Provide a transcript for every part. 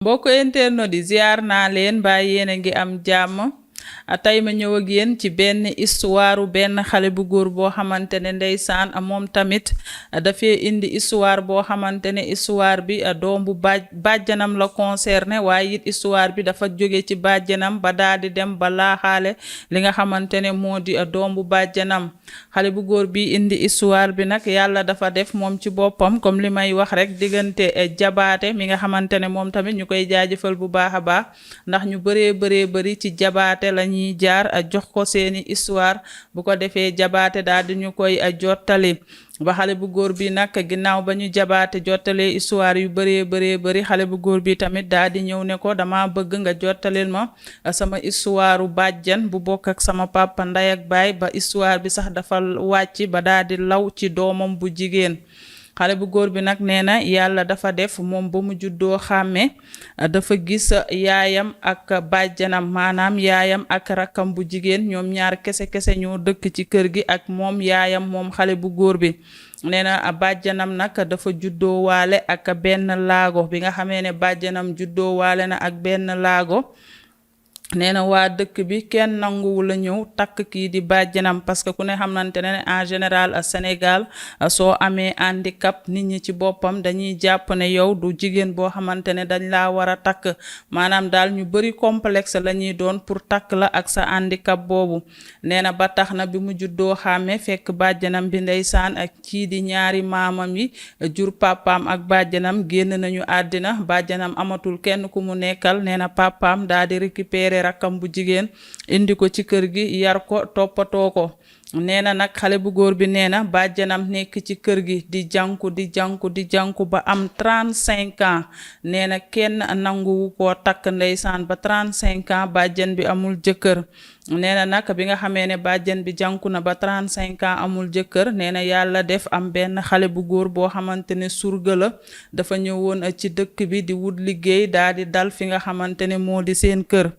mbokk internet di ziar naa leen mbaa yéen a ngi am jàmm tey ma ñëw ak yéen ci benn histoire benn xale bu góor boo xamante ne ndeysaan moom tamit dafay indi histoire boo xamante ne histoire bi doom bu bàjjanam la concerné waaye it histoire bi dafa jóge ci bàjjanam ba daal di dem ba laaxaale li nga xamante ne moo di doom bu bàjjanam xale bu góor bi indi histoire bi nag yàlla dafa def moom ci boppam comme li may wax rek diggante jabaate mi nga xamante ne moom tamit ñu koy jaajëfal bu baax a baax ndax ñu bëree bëri ci jabaate lañuy jaar jox ko seeni histoire bu ko defee jabaate daal di ñu koy jottali ba xale bu góor bi nag ginnaaw ba ñu jabaate jottalee histoire yu bëri xale bu góor bi tamit daal di ñëw ne ko dama bëgg nga jottalil ma sama histoire bàjjan bu bokk ak sama papa nday ak baay ba histoire bi sax dafa wàcc ba daal di law ci doomam bu jigéen xale bu góor bi nag nee na yàlla dafa def moom ba mu juddoo xàmme dafa gis yaayam ak bàjjanam maanaam yaayam ak rakkam bu jigéen ñoom ñaar kese ñoo dëkk ci kër gi ak moom yaayam moom xale bu góor bi nee na bàjjanam nag dafa juddoo waale ak benn laago bi nga xamee ne bàjjanam juddoo waale na ak benn laago nee na waa dëkk bi kenn nanguwu la ñëw takk kii di bàjjanam parce que ku ne xamante ne en général Sénégal soo amee handicap nit ñi ci boppam dañuy jàpp ne yow du jigéen boo xamante ne dañ laa war a takk maanaam daal ñu bëri complexe la ñuy doon pour takk la ak sa handicap boobu nee na ba tax na bi mu juddoo xàmme fekk bàjjanam bi ndeysaan ak kii di ñaari maamam yi jur papaam ak bàjjanam génn nañu àddina bàjjanam amatul kenn ku mu nekkal nee na papaam daal di récupérer rakkam bu jigéen indi ko ci kër gi yar ko toppatoo ko nee na nag xale bu góor bi nee na bàjjanam nekk ci kër gi di jànku ba am 35 ans nee na kenn nanguwu koo takk ndeysaan ba 35 ans bàjjan bi amul jëkkër nee na nag bi nga xamee ne bàjjan bi jànku na ba 35 ans amul jëkkër nee na yàlla def am benn xale bu góor boo xamante ne surga la dafa ñëwoon ci dëkk bi di wut liggéey daal di dal fi nga xamante ne moo di seen kër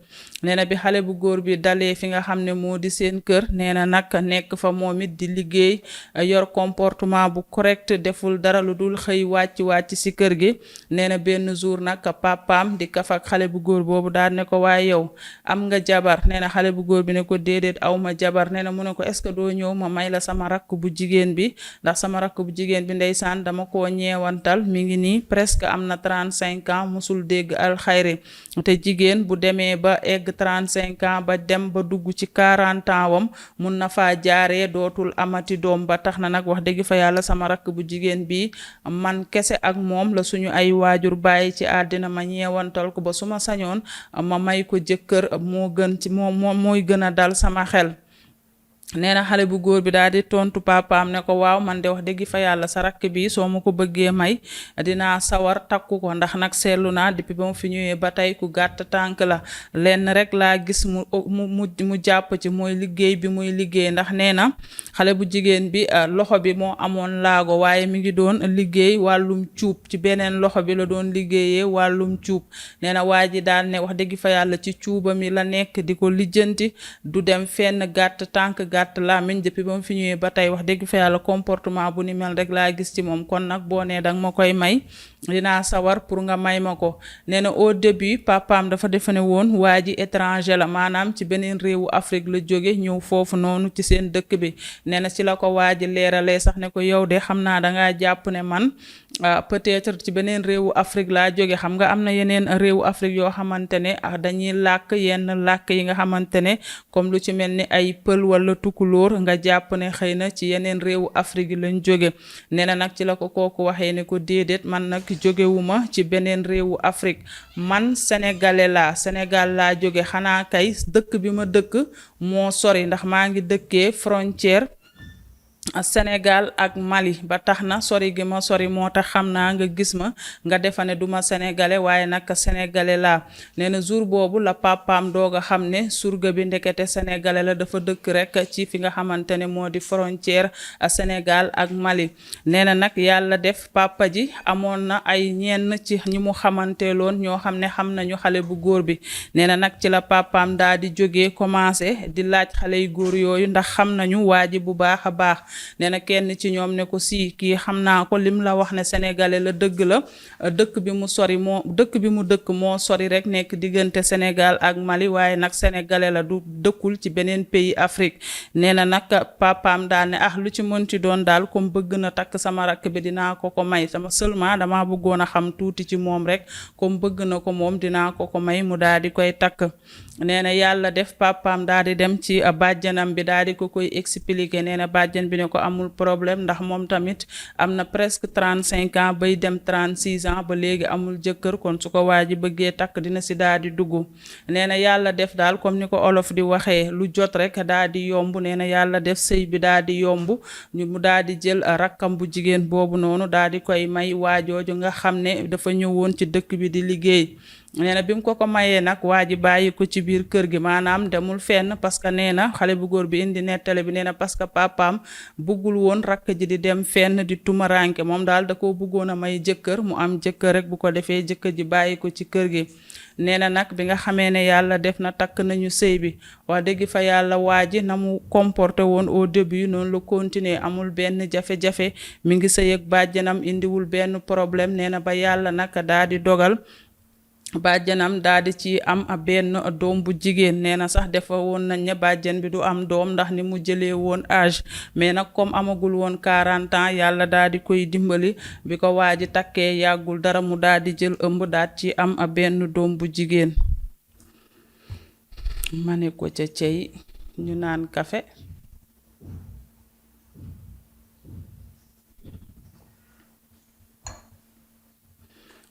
nee na bi xale bu góor bi dalee fi nga xam ne moo di seen kër nee na nag nekk fa moom it di liggéey yor comportement bu correct deful dara lu dul xëy wàcc ci kër gi nee na benn jour nag papaam di kaf ak xale bu góor boobu daal ne ko waaye yow am nga jabar nee na xale bu góor bi ne ko déedéet aw ma jabar nee na mu ne ko est-ce que doo ñëw ma may la sama rakk bu jigéen bi ndax sama rakk bu jigéen bi ndeysaan dama koo ñeewantal mi ngi nii presque am na 35 ans musul dégg alxayri te jigéen bu demee ba egg 35 ans ba dem ba dugg ci 40 ans wam mun na faa jaaree dootul amati doom ba tax na nag wax dëgg fa yàlla sama rakk bu jigéen bi man kese ak moom la suñu ay waajur bàyyi ci àddina ma ñeewantal ko ba su ma sañoon ma may ko jëkkër moo gën ci mooy gën a dal sama xel nee na xale bu góor bi daal di tontu papaam ne ko waaw man de wax dëgg fa yàlla sa rakk bi soo ma ko bëggee may dinaa sawar takku ko ndax nag seetlu naa depuis ba mu fi ñëwee ba tey ku gàtt tànk la lenn rek laa gis mu jàpp ci mooy liggéey bi muy liggéey ndax nee na xale bu jigéen bi loxo bi moo amoon laago waaye mi ngi doon liggéey wàllum cuub ci beneen loxo bi la doon liggéeyee wàllum cuub nee na waa ji daal ne wax dëgg fa yàlla ci cuuba mi la nekk di ko lijjanti du dem fenn gàtt tànk gàtt làmmiñ depuis ba mu fi ñëwee ba tey wax dëgg fa yàlla comportement bu ni mel rek laa gis ci moom kon nag boo nee danga ma koy may dinaa sawar pour nga may ma ko nee na au début papaam dafa defe ne woon waa ji étranger la maanaam ci beneen réewu Afrique la jóge ñëw foofu noonu ci seen dëkk bi nee na ci la ko waa ji leeralee sax ne ko yow de xam naa dangaa jàpp ne man peut-être ci beneen réewu Afrique laa jóge xam nga am na yeneen réewu Afrique yoo xamante ne dañuy làkk yenn làkk yi nga xamante ne comme lu ci mel ni ay pël wala tukulóor nga jàpp ne xëy na ci yeneen réewu Afrique yi lañ jóge nee na nag ci la ko kooku waxee ne ko déedéet man nag jógewuma ci beneen réewu Afrique man sénégalais laa Sénégal laa jóge xanaa kay dëkk bi ma dëkk moo sori ndax maa ngi dëkkee frontière Sénégal ak Mali ba tax na sori gi ma sori moo tax xam naa nga gis ma nga defa ne duma sénégalais waaye nag sénégalais laa nee na jour boobu la papaam doog a xam ne surga bi ndekete sénégalais la dafa dëkk rek ci fi nga xamante ne moo di frontière Sénégal ak Mali nee na nag yàlla def papa ji amoon na ay ñenn ci ñi mu xamanteeloon ñoo xam ne xam nañu xale bu góor bi nee na nag ci la papaam daal di jógee commencé di laaj xale yu góor yooyu ndax xam nañu waa ji bu baax a baax nee na kenn ci ñoom ne ko si kii xam naa ko lim la wax ne sénégalais la dëgg la dëkk bi mu sori moo dëkk bi mu dëkk moo sori rek nekk diggante Sénégal ak Mali waaye nag sénégalais la du dëkkul ci beneen pays Afrique nee na nag papaam daal ne lu ci mënti doon daal comme bëgg na takk sama rakk bi dinaa ko may sama seulement dama bëggoon a xam tuuti ci moom rek comme bëgg na ko moom dinaa ko may mu daal di koy takk nee na yàlla def papaam daal di dem ci bàjjanam bi daal di ko koy expliquer nee na bàjjan bi ne ko amul problème ndax moom tamit am na presque 35 ans bay dem 36 ans ba léegi amul jëkkër kon su ko waa ji bëggee takk dina si daal di dugg nee na yàlla def daal comme ni ko olof di waxee lu jot rek daal di yomb nee na yàlla def sëy bi daal di yomb mu daal di jël rakkam bu jigéen boobu noonu daal di koy may waajooju nga xam ne dafa ñëwoon ci dëkk bi di liggéey nee na bi mu ko mayee nag waa ji bàyyi ko ci biir kër gi maanaam demul fenn parce que nee na xale bu góor bi indi nettale bi nee na parce que papaam buggul woon rakk ji di dem fenn di tumaranke moom daal da ko buggoon a may jëkkër mu am jëkkër rek bu ko defee jëkkër ji bàyyi ko ci kër gi nee na nag bi nga xamee ne yàlla def na takk nañu sëy bi wax dëgg fa yàlla waa ji na mu comporté woon au début noonu la continuer amul benn jafe-jafe mi ngi sëy ak bàjjanam indiwul benn problème nee na ba yàlla nag daal di dogal bàjjanam daal di ci am benn doom bu jigéen nee na sax defa woon nañ ne bàjjan bi du am doom ndax ni mu jëlee woon âge mais nag comme amagul woon 40 ans yàlla daal di koy dimbali bi ko waa ji takkee yàggul dara mu daal di jël ëmb daal ci am benn doom bu jigéen ma ne ko ca cey ñu naan kafe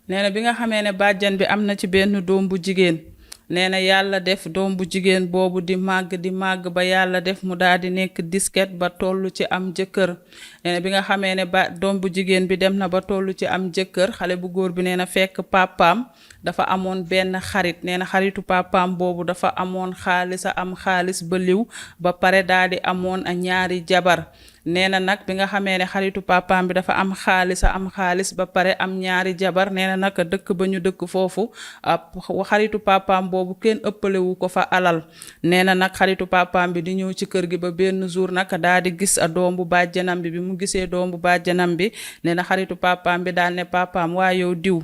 nee na bi nga xamee ne bàjjan bi am na ci benn doom bu jigéen nee na yàlla def doom bu jigéen boobu di màgg ba yàlla def mu daal di nekk disket ba toll ci am jëkkër nee na bi nga xamee ne doom bu jigéen bi dem na ba toll ci am jëkkër xale bu góor bi nee na fekk papaam dafa amoon benn xarit nee na xaritu papaam boobu dafa amoon xaalis a am xaalis ba liw ba pare daal di amoon ñaari jabar nee na nag bi nga xamee ne xaritu papaam bi dafa am xaalis a am xaalis ba pare am ñaari jabar nee na nag dëkk ba ñu dëkk foofu xaritu papaam boobu kenn ëppalewu ko fa alal nee na nag xaritu papaam bi di ñëw ci kër gi ba benn jour nag daal di gis doom bu bàjjanam bi mu gisee doom bu bàjjanam bi nee na xaritu papaam bi daal ne papaam waa yow diw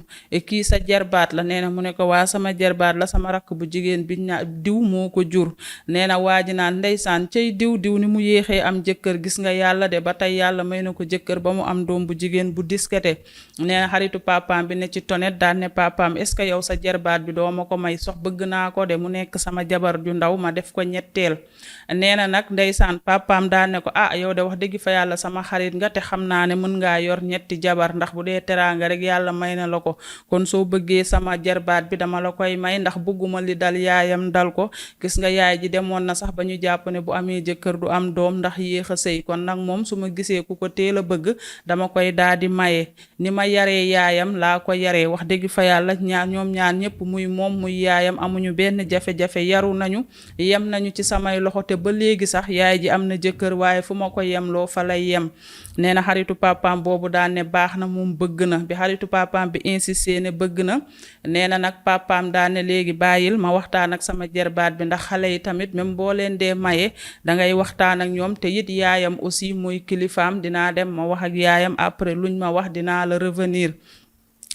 kii sa jarbaat la nee na mu ne ko waa sama jarbaat la sama rakk bu jigéen bi diw moo ko jur nee na waa ji naan ndeysaan cey diw ni mu yéexee am jëkkër gis nga yàlla de ba tey yàlla may na ko jëkkër ba mu am doom bu jigéen bu diskete nee na xaritu papaam bi ne ci tonet daan ne papaam est-ce que yow sa jarbaat bi doo ma ko may sox bëgg naa ko de mu nekk sama jabar ju ndaw ma def ko ñetteel nee na nag ndeysaan papaam daan ne ko yow de wax dëgg fa yàlla sama xarit nga te xam naa ne mën ngaa yor ñetti jabar ndax bu dee teraanga rek yàlla may na la ko kon soo bëggee sama jarbaat bi dama la koy may ndax bëgguma li dal yaayam dal ko gis nga yaay ji demoon na sax ba ñu jàpp ne bu amee jëkkër du am doom ndax yéex a sëy kon nag moom su ma gisee ku ko teel a bëgg dama koy daal di maye ni ma yaree yaayam laa ko yaree wax dëgg fa yàlla ñoom ñaar ñëpp muy moom muy yaayam amuñu benn jafe-jafe yaru nañu yem nañu ci samay loxo te ba léegi sax yaay ji am na jëkkër waaye fu ma ko yemloo fa lay yem nee na xaritu papaam boobu daan ne baax na moom bëgg na bi xaritu papaam bi insisté ne bëgg na nee na nag papaam daan ne léegi bàyyil ma waxtaan ak sama jarbaat bi ndax xale yi tamit même boo leen dee maye dangay waxtaan ak ñoom te it yaayam aussi muy kilifaam dinaa dem ma wax ak yaayam après luñ ma wax dinaa la revenir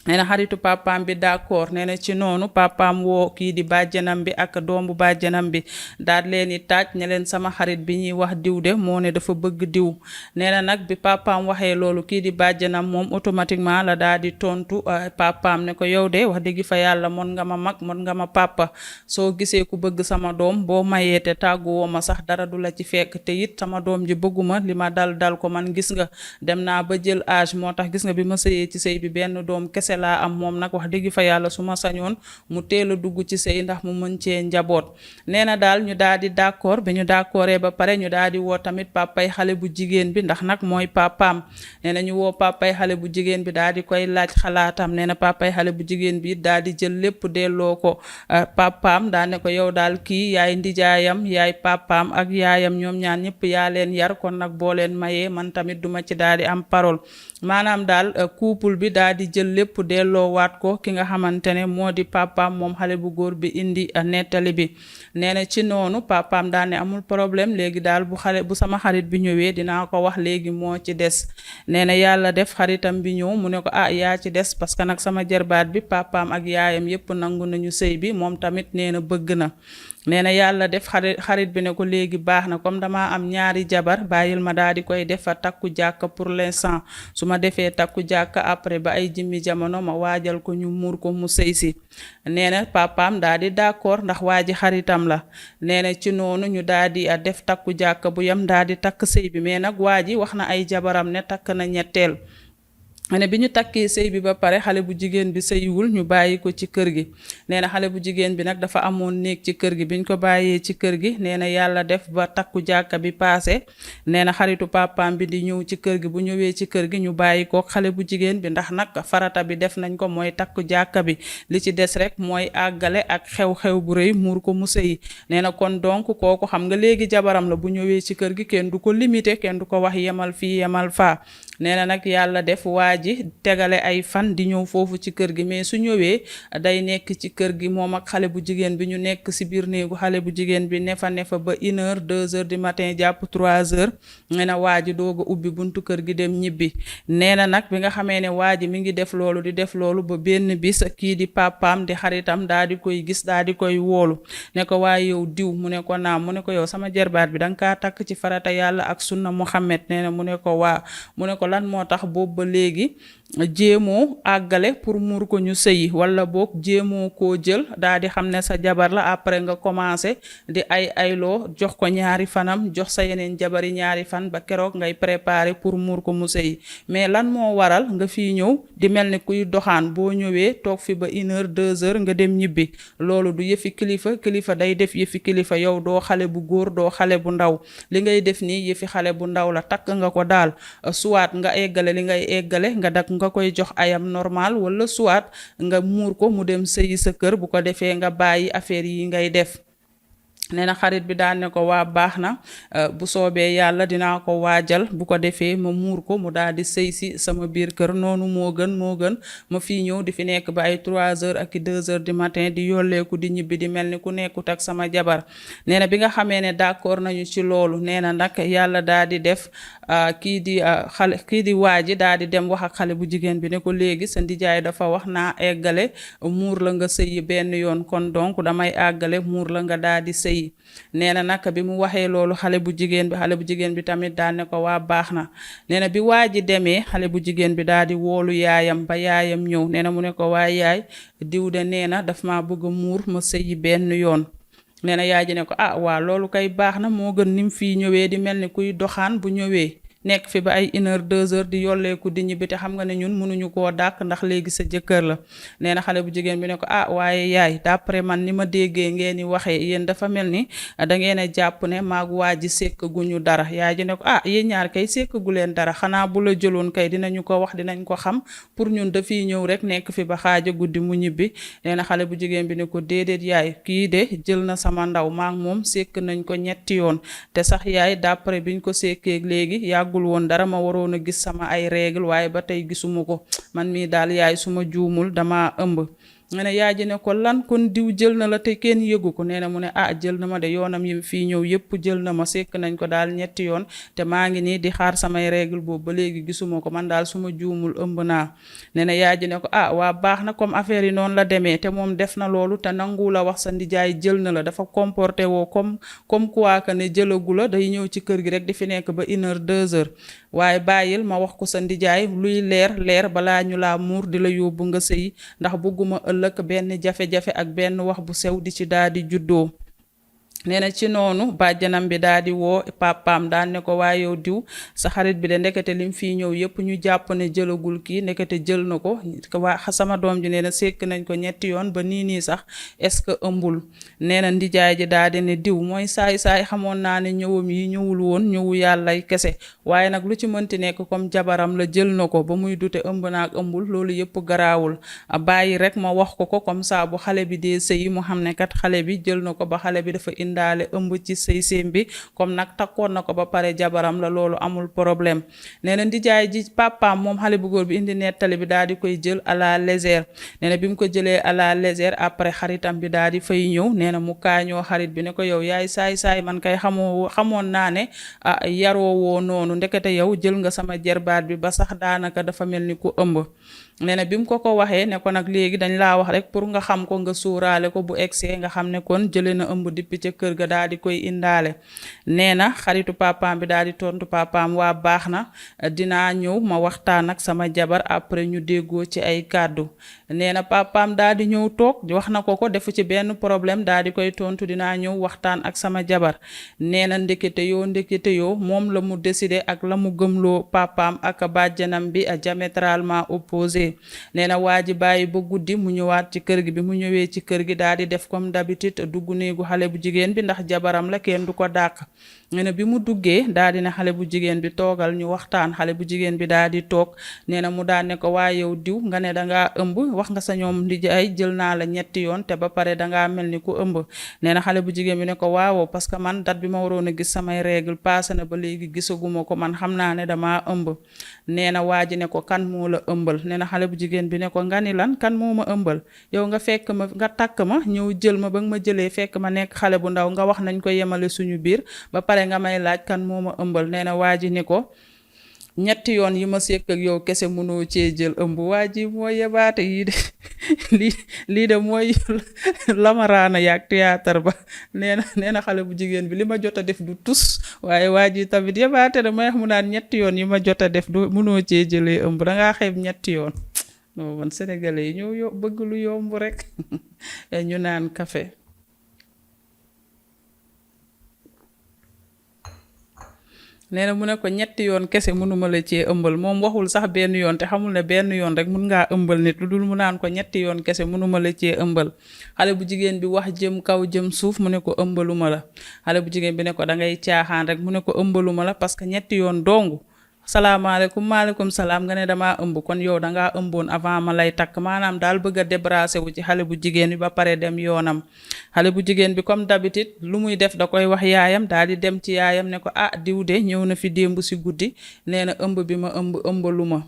nee na xaritu papaam bi d'accord nee na ci noonu papaam woo kii di bàjjanam bi ak doombu bàjjanam bi daal leen di taaj ne leen sama xarit bi ñuy wax diw de moo ne dafa bëgg diw nee na nag bi papaam waxee loolu kii di bàjjanam moom automatiquement la daal di tontu papaam ne ko yow de wax dëgg fa yàlla mën nga ma mag mën nga ma papa soo gisee ku bëgg sama doom boo mayee te tàgguwoo ma sax dara du la ci fekk te it sama doom ji bëgguma li ma dal ko man gis nga dem naa ba jël âge moo tax gis nga bi ma sëyee ci sëy bi benn doom kese laa am moom nag wax dëgg fa yàlla su ma sañoon mu teel a dugg ci sëy ndax mu mën cee njaboot nee na daal ñu daal di d'accord bi ñu d'accordee ba pare ñu daal di woo tamit papay xale bu jigéen bi ndax nag mooy papaam nee na ñu woo papay xale bu jigéen bi daal di koy laaj xalaatam nee na papay xale bu jigéen bi daal di jël lépp delloo ko papaam daal ne ko yow daal kii yaay ndijaayam yaay papaam ak yaayam ñoom ñaar ñëpp yaa leen yar kon nag boo leen mayee man tamit duma ci daal di am parole maanaam daal couple bi daal di jël lépp yëpp delloowaat ko ki nga xamante ne moo di papaam moom xale bu góor bi indi nettali bi. nee na ci noonu papaam daal ne amul problème léegi daal bu sama xarit bi ñëwee dinaa ko wax léegi moo ci des. nee na yàlla def xaritam bi ñëw mu ne ko yaa ci des parce que nag sama jarbaat bi papaam ak yaayam yëpp nangu nañu sëy bi moom tamit nee na bëgg na. nee na yàlla def xarit bi ne ko léegi baax na comme dama am ñaari jabar bàyyil ma daal di koy defa takku jàkka pour l'instant su ma defee takku jàkka après ba ay jimmi jamono ma waajal ko ñu muur ko mu sëy si. nee na papaam daal di d'accord ndax waa ji xaritam la. nee na ci noonu ñu daal di def takku jàkka bu yam daal di takk sëy bi mais nag waa ji wax na ay jabaram ne takk na ñetteel. ne bi ñu takkee sëy bi ba pare xale bu jigéen bi sëyiwul ñu bàyyi ko ci kër gi. nee na xale bu jigéen bi nag dafa amoon néeg ci kër gi biñ ko bàyyee ci kër gi nee na yàlla def ba takku jàkka bi paase. nee na xaritu papaam bi di ñëw ci kër gi bu ñëwee ci kër gi ñu bàyyi ko xale bu jigéen bi ndax nag farata bi def nañ ko mooy takku jàkka bi li ci des rek mooy àggale ak xew-xew bu rëy muur ko mu sëyi. nee na kon donc kooku xam nga léegi jabaram la bu ñëwee ci kër gi kenn du ko limité kenn du ko wax yemal fii yemal faa. nee na nag yàlla def waa ji tegale ay fan di ñëw foofu ci kër gi mais su ñëwee day nekk ci kër gi moom ak xale bu jigéen bi ñu nekk si biir néegu xale bu jigéen bi ne fa ba 1h 2h du matin jàpp 3h. nee na waa ji doog a ubbi buntu kër gi dem ñibbi. nee na nag bi nga xamee ne waa ji mi ngi def loolu di def loolu ba benn bis kii di papaam di xaritam daa di koy gis daa di koy woolu ne ko waa yow diw mu ne ko naam mu ne ko yow sama jarbaat bi danga kaa takk ci farata yàlla ak sunna Muhammad. nee na mu ne ko waa mu ne ko lan moo tax boobu ba léegi jéemoo àggale pour muur ko ñu sëyi wala boog jéemoo koo jël daa di xam ne sa jabar la après nga commencé di ayloo jox ko ñaari fanam jox sa yeneen jabari ñaari fan ba keroog ngay préparer pour muur ko mu sëyi mais lan moo waral nga fii ñëw di mel ni kuy doxaan boo ñëwee toog fi ba 1h 2h nga dem ñibbi loolu du yëfi kilifa day def yëfi kilifa yow doo xale bu góor doo xale bu ndaw li ngay def nii yëfi xale bu ndaw la takk nga ko daal soit nga eggale li ngay eggale nga koy jox ayam normal wala soit nga muur ko mu dem sëyi sa kër bu ko defee nga bàyyi affaire yi ngay def. nee na xarit bi daan ne ko waa baax na bu soobee yàlla dinaa ko waajal bu ko defee ma muur ko mu daal di sëy si sama biir kër noonu moo gën ma fii ñëw di fi nekk ba ay 3h ak 2h du matin di yolleeku di ñibbi di mel ni ku nekkut ak sama jabar. nee na bi nga xamee ne d'accord nañu ci loolu nee na nag yàlla daal di def kii di waa ji daal di dem wax ak xale bu jigéen bi ne ko léegi sa ndijaay dafa wax naa eggale muur la nga sëyi benn yoon kon donc damay àggale muur la nga daal di sëyi. nee na nag bi mu waxee loolu xale bu jigéen bi tamit daal ne ko waa baax na. nee na bi waa ji demee xale bu jigéen bi daal di woolu yaayam ba yaayam ñëw nee na mu ne ko waa yaay diw de nee na daf ma bëgg a muur ma sëyi benn yoon. nee na yaay ji ne ko waa loolu kay baax na moo gën nim fii ñëwee di mel ni kuy doxaan bu ñëwee nekk fi ba ay 1h 2h di yolleeku di ñibbi te xam nga ne ñun mënuñu koo dàq ndax léegi sa jëkkër la. nee na xale bu jigéen bi ne ko waaye yaay d'après man ni ma déggee ngeen di waxee yéen dafa mel ni da ngeen a jàpp ne maag waa ji sekk guñu dara. yaay ji ne ko yéen ñaar kay sekk gu leen dara xanaa bu la jëloon kay dinañu ko wax dinañ ko xam pour ñun dafiy ñëw rek nekk fi ba xaaja guddi mu ñibbi. nee na xale bu jigéen bi ne ko déedéet yaay kii de jël na sama ndaw maag moom sekk nañ ko ñetti yoon te sax yaay d'après biñ ko sekkee léegi gul woon dara ma waroon a gis sama ay règle waaye ba tey gisuma ko man mii daal yaay suma juumul dama ëmb. nga ne yaay ji ne ko lan kon diw jël na la te kenn yëgu ko. nee na mu ne jël na ma de yoonam yi fii ñëw yëpp jël na ma sekk nañ ko daal ñetti yoon te maa ngi nii di xaar samay règle boobu ba léegi gisuma ko man daal suma juumul ëmb naa. nee na yaay ji ne ko waa baax na comme affaire yi noonu la demee te moom def na loolu te nangu la wax sa ndijaay jël na la dafa comporté woo comme quoi que ne jëlagu la day ñëw ci kër gi rek di fi nekk ba 1h 2h waaye bàyyil ma wax ko sa ndijaay luy leer balaa ñu laa muur di la yóbbu nga sëyi ndax bëgguma ëllëg benn jafe-jafe ak benn wax bu sew di ci daal di juddoo. nee na ci noonu bàjjanam bi daal di woo papaam daan ne ko waaye yow diw sa xarit bi de ndekete lim fii ñëw yëpp ñu jàpp ne jëlagul kii ndekete jël na ko sama doom ji nee na sekk nañ ko ñetti yoon ba nii sax est-ce que ëmbul. nee na ndijaay ji daal di ne diw mooy saay xamoon naa ne ñëwam yi ñëwul woon ñëwu yàllay kese waaye nag lu ci mënti nekk comme jabaram la jël na ko ba muy dute ëmb naak ëmbul loolu yëpp garaawul bàyyi rek ma wax ko comme ça bu xale bi dee sëyi mu xam ne kat xale bi jël na ko ba xale bi dafa indaale ëmb ci sëyséem bi comme nag takkoon na ko ba pare jabaram la loolu amul problème. nee na ndijaay ji papaam moom xale bu góor bi indi nettali bi daal di koy jël à la légère. nee na bi mu ko jëlee à la légère après xaritam bi daal di fay ñëw nee na mu kaañoo xarit bi ne ko yow yaay saay man kay xamoon naa ne yaroo woo noonu ndekete yow jël nga sama jerbaat bi ba sax daanaka dafa mel ni ku ëmb. nee na bi mu ko waxee ne ko nag léegi dañ laa wax rek pour nga xam ko nga suuraale ko bu egsee nga xam ne kon jëlee na ëmb dippi ca kër ga daal di koy indaale. nee na xaritu papaam bi daal di tontu papaam waa baax na dinaa ñëw ma waxtaan ak sama jabar après ñu déggoo ci ay kàddu. nee na papaam daal di ñëw toog wax na ko defu ci benn problème daal di koy tontu dinaa ñëw waxtaan ak sama jabar. nee na ndekete yoo moom la mu décidé ak la mu gëmloo papaam ak bàjjanam bi diamétralement opposé. nee na waa ji bàyyi ba guddi mu ñëwaat ci kër gi bi mu ñëwee ci kër gi daal di def comme d'habitude dugg néegu xale bu jigéen bi ndax jabaram la kenn du ko dàq. nee na bi mu duggee daal di ne xale bu jigéen bi toogal ñu waxtaan xale bu jigéen bi daal di toog. nee na mu daal ne ko waa yow diw nga ne dangaa ëmb wax nga sa ñoom ndijaay jël naa la ñetti yoon te ba pare dangaa mel ni ku ëmb. nee na xale bu jigéen bi ne ko waaw parce que man date bi ma waroon a gis samay règle passé na ba léegi gisaguma ko man xam naa ne damaa ëmb. nee na waa ji ne ko kan moo la ëmbal. nee na xale bu jigéen bi ne ko nga ni lan kan moo ma ëmbal yow nga fekk ma nga takk ma ñëw jël ma ba nga ma jëlee fekk ma nekk xale bu ndaw nga wax nañ ko yemale suñu biir ba pare nga may laaj kan moo ma ëmbal. nee na waa ji ni ko ñetti yoon yi ma sekk ak yow kese mënoo cee jël ëmb. waa ji mooy yebaate yii de lii de mooy lamaraana yaag théâtre ba. nee na xale bu jigéen bi li ma jot a def du tus waaye waa ji tamit yebaate da may wax mu naan ñetti yoon yi ma jot a def du mënoo cee jëlee ëmb dangaa xeeb ñetti yoon. non man sénégalais yi ñoo bëgg lu yomb rek ñu naan café. nee na mu ne ko ñetti yoon kese mënuma la cee ëmbal moom waxul sax benn yoon te xamul ne benn yoon rek mun ngaa ëmbal nit lu dul mu naan ko ñetti yoon kese mënuma la cee ëmbal. xale bu jigéen bi wax jëm kaw jëm suuf mu ne ko ëmbaluma la. xale bu jigéen bi ne ko da ngay caaxaan rek mu ne ko ëmbaluma la parce que ñetti yoon dongu. salaamaaleykum maaleykum salaam nga ne damaa ëmb kon yow dangaa ëmboon avant ma lay takk maanaam daal bëgg a débarrassé wu ci xale bu jigéen bi ba pare dem yoonam. xale bu jigéen bi comme d'habitude lu muy def da koy wax yaayam daal di dem ci yaayam ne ko diw de ñëw na fi démb si guddi nee na ëmb bi ma ëmbalu ma.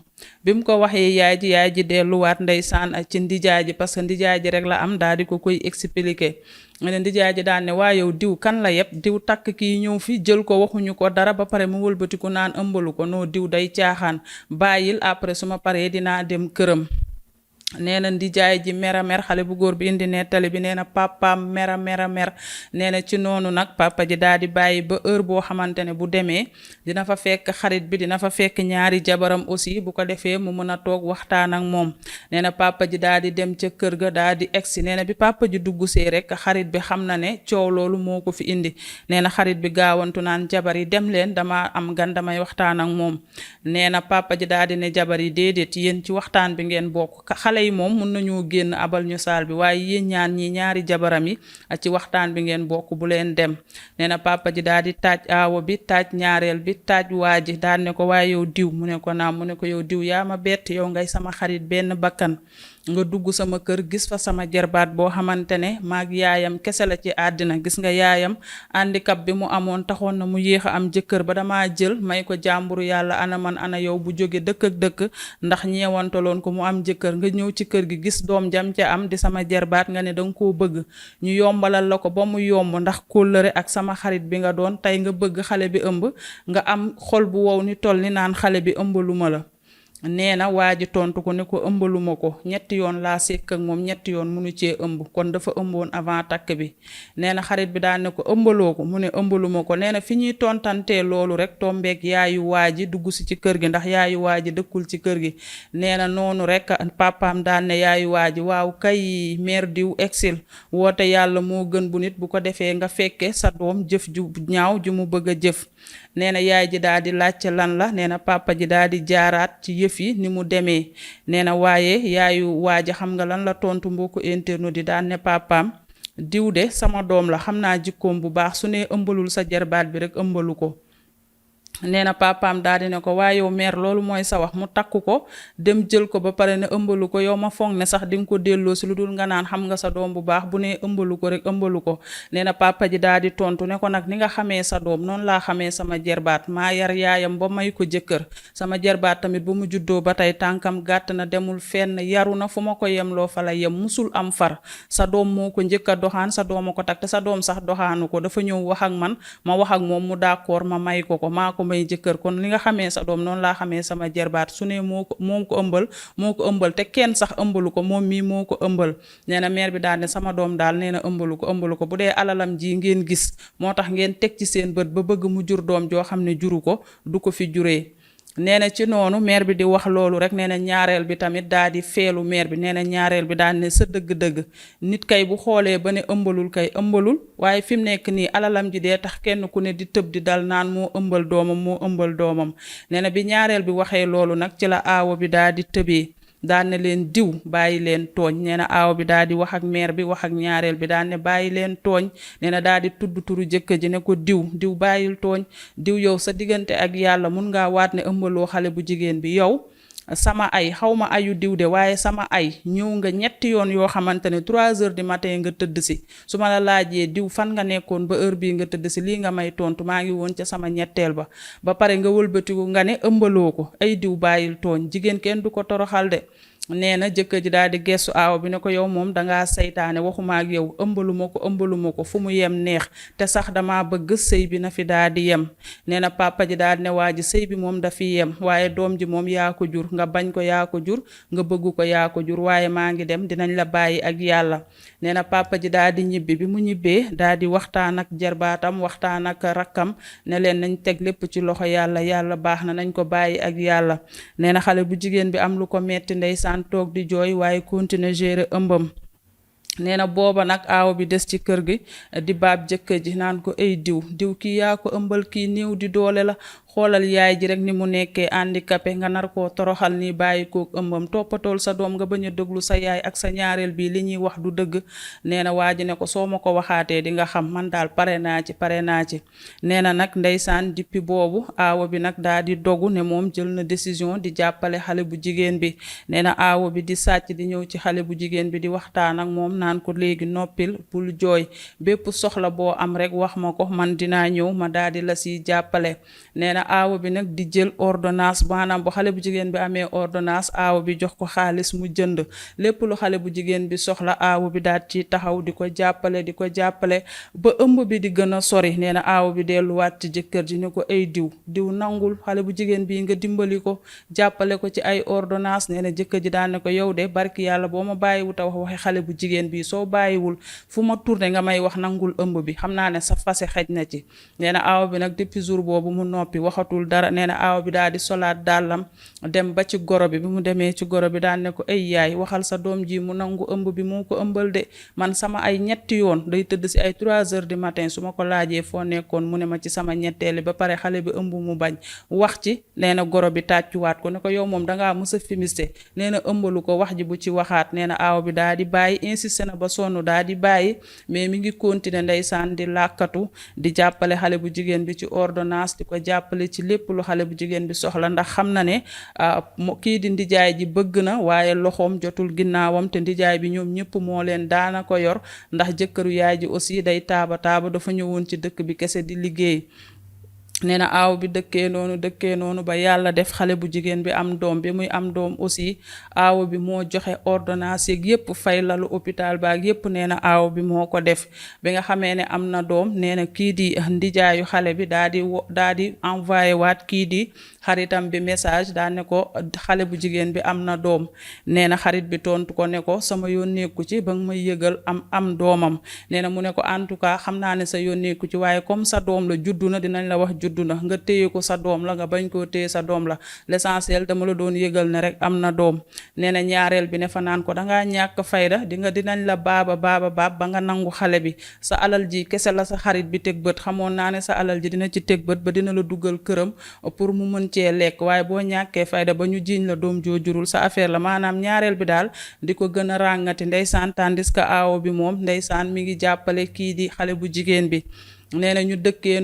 bi mu ko waxee yaay ji delluwaat ndeysaan ci ndijaay ji parce que ndijaay ji rek la am daal di ko koy expliquer. ne ndijaay ji daan ne waa yow diw kan la yëpp diw takk kii ñëw fi jël ko waxuñu ko dara ba pare mu wëlbatiku naan ëmbalu ko noo diw day caaxaan bàyyil après su ma paree dinaa dem këram. nee na ndijaay ji mer xale bu góor bi indi nettali bi nee na papaam mer nee na ci noonu nag papa ji daal di bàyyi ba heure boo xamante ne bu demee dina fa fekk xarit bi dina fa fekk ñaari jabaram aussi bu ko defee mu mën a toog waxtaan ak moom. nee na papa ji daal di dem ca kër ga daal di egsi nee na bi papa ji dugg see rek xarit bi xam na ne coow loolu moo ko fi indi. nee na xarit bi gaawantu naan jabar yi dem leen dama am gan damay waxtaan ak moom. nee na papa ji daal di ne jabar yi déedéet yéen ci waxtaan bi ngeen bokk xale yi moom mun nañoo génn abal ñu saal bi waaye yéen ñaari jabaram yi ci waxtaan bi ngeen bokk bu leen dem. nee na papa ji daal di taaj aawo bi taaj ñaareel bi taaj waa ji daal ne ko waaye yow diw mu ne ko naam mu ne ko yow diw yaa ma bett yow ngay sama xarit benn bakkan nga dugg sama kër gis fa sama jarbaat boo xamante ne maag yaayam kese la ci àddina gis nga yaayam handicap bi mu amoon taxoon na mu yéex a am jëkkër ba dama jël may ko jàmburu yàlla ana man ana yow bu jóge dëkk ak dëkk ndax ñeewantaloon ko mu am jëkkër nga ñëw ci kër gi gis doom jam ca am di sama jarbaat nga ne danga koo bëgg ñu yombalal la ko ba mu yomb ndax kóllëre ak sama xarit bi nga doon tey nga bëgg xale bi ëmb nga am xol bu wow ni toll ni naan xale bi ëmbaluma la. nee na waa ji tontu ko ne ko ëmbaluma ko ñetti yoon laa sekk ak moom ñetti yoon munu cee ëmb kon dafa ëmboon avant takk bi. nee na xarit bi daal ne ko ëmbaloo ko mu ne ëmbaluma ko nee na fi ñuy tontantee loolu rek tombeek yaayu waa ji dugg si ci kër gi ndax yaayu waa ji dëkkul ci kër gi. nee na noonu rek papaam daal ne yaayu waa ji waaw kay mère diw exil woote yàlla moo gën bu nit bu ko defee nga fekke sa doom jëf ju ñaaw ju mu bëgg a jëf. nee na yaay ji daal di laajte lan la nee na papa ji daal di jaaraat ci yëf yi ni mu demee. nee na waaye yaayu waaji xam nga lan la tontu mbokku internet di daan ne papaam diw de sama doom la xam naa jikkoom bu baax su ne ëmbalul sa jarbaat bi rek ëmbalu ko. nee na papaam daal di ne ko waaye yow mère loolu mooy sa wax mu takku ko dem jël ko ba pare ne ëmbalu ko yow ma foog ne sax di nga ko delloo si lu dul nga naan xam nga sa doom bu baax bu ne ëmbalu ko rek ëmbalu ko. nee na papa ji daal di tontu ne ko nag ni nga xamee sa doom noonu laa xamee sama jerbaat maa yar yaayam ba may ko jëkkër sama jerbaat tamit ba mu juddoo ba tey tànkam gàtt na demul fenn yaru na fu ma ko yemloo fa la yem musul am far sa doom moo ko njëkk a doxaan sa doom a ko takk te sa doom sax doxaanu ko dafa ñëw wax ak man ma wax ak moom mu d'accord ma may ko may jëkkër kon li nga xamee sa doom noonu laa xamee sama jerbaat su ne moo ko ëmbal te kenn sax ëmbalu ko moom mii moo ko ëmbal. nee na mère bi daal ne sama doom daal nee na ëmbalu ko bu dee alalam ji ngeen gis moo tax ngeen teg ci seen bët ba bëgg mu jur doom joo xam ne juru ko du ko fi juree. nee na ci noonu mère bi di wax loolu rek nee na ñaareel bi tamit daa di feelu mère bi nee na ñaareel bi daal ne sa dëgg-dëgg nit kay bu xoolee ba ne ëmbalul kay ëmbalul waaye fi mu nekk nii alalam ji dee tax kenn ku ne di tëb di dal naan moo ëmbal doomam nee na bi ñaareel bi waxee loolu nag ci la aawo bi daa di tëbee daan ne leen diw bàyyi leen tooñ nee na aaw bi daal di wax ak mère bi wax ak ñaareel bi daan ne bàyyi leen tooñ nee na daal di tudd turu jëkkër ji ne ko diw bàyyil tooñ diw yow sa diggante ak yàlla mun ngaa waat ne ëmbaloo xale bu jigéen bi yow sama ay xawma ayu diw de waaye sama ay ñëw nga ñetti yoon yoo xamante ne 3 heures du matin nga tëdd si su ma la laajee diw fan nga nekkoon ba heure bii nga tëdd si lii nga may tontu maa ngi woon ca sama ñetteel ba pare nga wëlbatiku nga ne ëmbaloo ko ay diw bàyyil tooñ jigéen kenn du ko toroxal de. nee na jëkkër ji daal di gestu aaw bi ne ko yow moom dangaa saytaane waxuma ak yow ëmbaluma ko fu mu yem neex te sax dama bëgg sëy bi na fi daal di yem. nee na papa ji daal di ne waa ji sëy bi moom dafi yem waaye doom ji moom yaa ko jur nga bañ ko yaa ko jur nga bëgg ko yaa ko jur waaye maa ngi dem dinañ la bàyyi ak yàlla. nee na papa ji daal di ñibbi bi mu ñibbee daal di waxtaan ak jarbaatam waxtaan ak rakkam ne leen nañ teg lépp ci loxo yàlla baax na nañ ko bàyyi ak yàlla. nee na xale bu jigéen bi am lu ko metti ndeysaan toog di jooy waaye continuer gérer ëmbam. nee na booba nag aaw bi des ci kër gi di baab jëkkër ji naan ko ay diw kii yaa ko ëmbal kii néew di doole la xoolal yaay ji rek ni mu nekkee handicapé nga nar koo toroxal ni bàyyi kook ëmbam toppatool sa doom nga bañ a déglu sa yaay ak sa ñaareel bi li ñuy wax du dëgg. nee na waa ji ne ko soo ma ko waxaatee di nga xam man daal pare naa ci. nee na nag ndeysaan depuis boobu aawo bi nag daal di dogu ne moom jël na décision di jàppale xale bu jigéen bi. nee na aawo bi di sàcc di ñëw ci xale bu jigéen bi di waxtaan ak moom naan ko léegi noppil bul jooy bépp soxla boo am rek wax ma ko man dinaa ñëw ma daal di la si jàppale. nee na aawo bi nag di jël ordonnance maanaam bu xale bu jigéen bi amee ordonnance aawo bi jox ko xaalis mu jënd lépp lu xale bu jigéen bi soxla aawo bi daal ci taxaw di ko jàppale ba ëmb bi di gën a sori. nee na aawo bi delluwaat ci jëkkër ji ne ko ay diw nangul xale bu jigéen bi nga dimbali ko jàppale ko ci ay ordonnance. nee na jëkkër ji daan ne ko yow de barki yàlla boo ma bàyyiwut a waxi xale bu jigéen bi soo bàyyiwul fu ma tourné nga may wax nangul ëmb bi xam naa ne sa fase xej na ci. nee na aawo bi nag depuis jour boobu mu noppi waxatul dara. nee na aaw bi daal di solaat dàllam dem ba ci goro bi mu demee ci goro bi daan ne ko ay yaay waxal sa doom ji mu nangu ëmb bi moo ko ëmbal de man sama ay ñetti yoon day tëdd si ay 3 heures du matin su ma ko laajee foo nekkoon mu ne ma ci sama ñetteeli ba pare xale bi ëmb mu bañ wax ci. nee na goro bi tàccuwaat ko ne ko yow moom dangaa mës a fimiste nee na ëmbalu ko wax ji bu ci waxaat. nee na aaw bi daal di bàyyi insisté na ba sonn daal di bàyyi mais mi ngi continuer ndeysaan di làkkatu di jàppale xale bu jigéen bi ci ordonnance di ko jàppale ci lépp lu xale bu jigéen bi soxla ndax xam na ne kii di ndijaay ji bëgg na waaye loxoom jotul ginnaawam te ndijaay bi ñoom ñëpp moo leen daana ko yor ndax jëkkëru yaay ji aussi day taaba dafa ñëwoon ci dëkk bi kese di liggéey. nee na aaw bi dëkkee noonu ba yàlla def xale bu jigéen bi am doom bi muy am doom aussi aaw bi moo joxe ordonnance yeeg yépp fay lalu hôpital baag yépp. nee na aaw bi moo ko def bi nga xamee ne am na doom. nee na kii di ndijaayu xale bi daa di envoyé waat kii di xaritam bi message daa ne ko xale bu jigéen bi am na doom. nee na xarit bi tontu ko ne ko sama yónneeku ci ba nga may yëgal am doomam. nee na mu ne ko en tout cas xam naa ne sa yónneeku ci waaye comme sa doom la juddu na dinañ la wax juddu na nga téye ko sa doom la nga bañ koo téye sa doom la l'essentiel dama la doon yëgal ne rek am na doom. nee na ñaareel bi ne fa naan ko dangaa ñàkk fayda dinañ la baab ba nga nangu xale bi sa alal ji kese la sa xarit bi teg bët xamoon naa ne sa alal ji dina ci teg bët ba dina la dugal këram pour mu mën cee lekk waaye boo ñàkkee fayda ba ñu jiiñ la doom joo jurul sa affaire la. maanaam ñaareel bi daal di ko gën a ràngati ndeysaan tandis que aawo bi moom ndeysaan mi ngi jàppale kii di xale bu jigéen bi. nee na ñu dëkkee